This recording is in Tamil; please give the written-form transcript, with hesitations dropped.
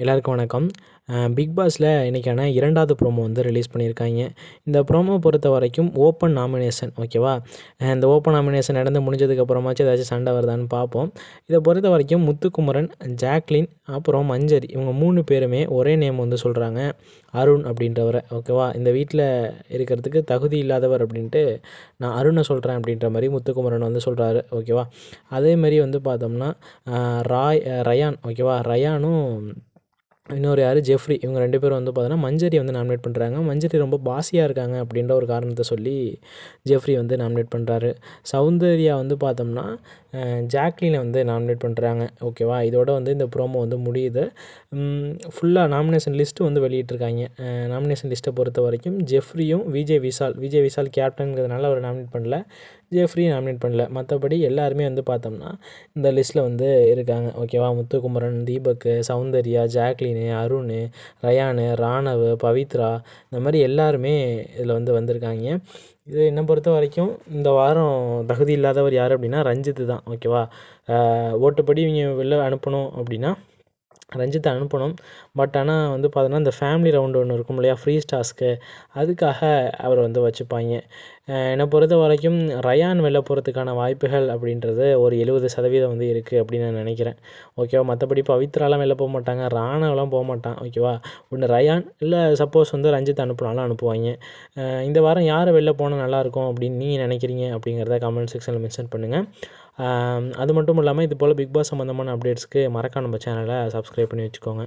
எல்லாருக்கும் வணக்கம். பிக் பாஸில் இன்றைக்கான 2வது ப்ரோமோ வந்து ரிலீஸ் பண்ணியிருக்காங்க. இந்த ப்ரோமோ பொறுத்த வரைக்கும் ஓப்பன் நாமினேஷன் ஓகேவா? இந்த ஓப்பன் நாமினேஷன் நடந்து முடிஞ்சதுக்கப்புறமாச்சும் ஏதாச்சும் சண்டை வருதான்னு பார்ப்போம். இதை பொறுத்த வரைக்கும் முத்துக்குமரன், ஜாக்லின், அப்புறம் மஞ்சரி இவங்க 3 பேருமே ஒரே நேம் வந்து சொல்கிறாங்க. அருண் அப்படின்றவரை ஓகேவா? இந்த வீட்டில் இருக்கிறதுக்கு தகுதி இல்லாதவர் அப்படின்ட்டு நான் அருணை சொல்கிறேன் அப்படின்ற மாதிரி முத்துக்குமரன் வந்து சொல்கிறாரு ஓகேவா? அதேமாரி வந்து பார்த்தோம்னா ரயான் ஓகேவா? ரயானும் இன்னொரு யார் ஜெஃப்ரி இவங்க 2 பேரும் வந்து பார்த்தோன்னா மஞ்சரியை வந்து நாமினேட் பண்ணுறாங்க. மஞ்சரி ரொம்ப பாசியாக இருக்காங்க அப்படின்ற ஒரு காரணத்தை சொல்லி ஜெஃப்ரி வந்து நாமினேட் பண்ணுறாரு. சௌந்தர்யா வந்து பார்த்தோம்னா ஜாக்லினை வந்து நாமினேட் பண்ணுறாங்க ஓகேவா? இதோட வந்து இந்த ப்ரோமோ வந்து முடியுது. ஃபுல்லாக நாமினேஷன் லிஸ்ட்டு வந்து வெளியிட்டிருக்காங்க. நாமினேஷன் லிஸ்ட்டை பொறுத்த வரைக்கும் ஜெஃப்ரியும் விஜய் விஷால் கேப்டனுங்கிறதுனால அவர் நாமினேட் பண்ணல. ஜெஃப்ரியும் நாமினேட் பண்ணல. மற்றபடி எல்லாருமே வந்து பார்த்தோம்னா இந்த லிஸ்ட்டில் வந்து இருக்காங்க ஓகேவா? முத்துக்குமரன், தீபக், சௌந்தர்யா, ஜாக்லின், அருண், ரயானு, ராணவ், பவித்ரா இந்த மாதிரி எல்லாருமே இதில் வந்து வந்திருக்காங்க. இது என்னை பொறுத்த வரைக்கும் இந்த வாரம் தகுதி இல்லாதவர் யார் அப்படின்னா ரஞ்சித்து தான் ஓகேவா? ஓட்டுப்படி இவங்க வெளில அனுப்பணும் அப்படின்னா ரஞ்சித்தை அனுப்பணும். பட் ஆனால் வந்து பார்த்தோன்னா இந்த ஃபேமிலி ரவுண்டு ஒன்று இருக்கும் இல்லையா? ஃப்ரீ டாஸ்க்கு அதுக்காக அவரை வந்து வச்சுப்பாங்க. என்னை பொறுத்த வரைக்கும் ரயான் வெளில போகிறதுக்கான வாய்ப்புகள் அப்படின்றது ஒரு 70% வந்து இருக்குது அப்படின்னு நான் நினைக்கிறேன் ஓகேவா? மற்றபடி பவித்ராலாம் வெளில போக மாட்டாங்க, ராணவெலாம் போக மாட்டான் ஓகேவா? ஒன்று ரயான் இல்லை சப்போஸ் வந்து ரஞ்சித் அனுப்புனாலும் அனுப்புவாங்க. இந்த வாரம் யார் வெளில போனால் நல்லாயிருக்கும் அப்படின்னு நீங்கள் நினைக்கிறீங்க அப்படிங்கிறத கமெண்ட் செக்ஷனில் மென்ஷன் பண்ணுங்கள். அது மட்டும் இல்லாமல் இது போல் பிக் பாஸ் சம்மந்தமான அப்டேட்ஸ்க்கு மறக்காம நம்ம சேனலை சப்ஸ்கிரைப் பண்ணி வச்சுக்கோங்க.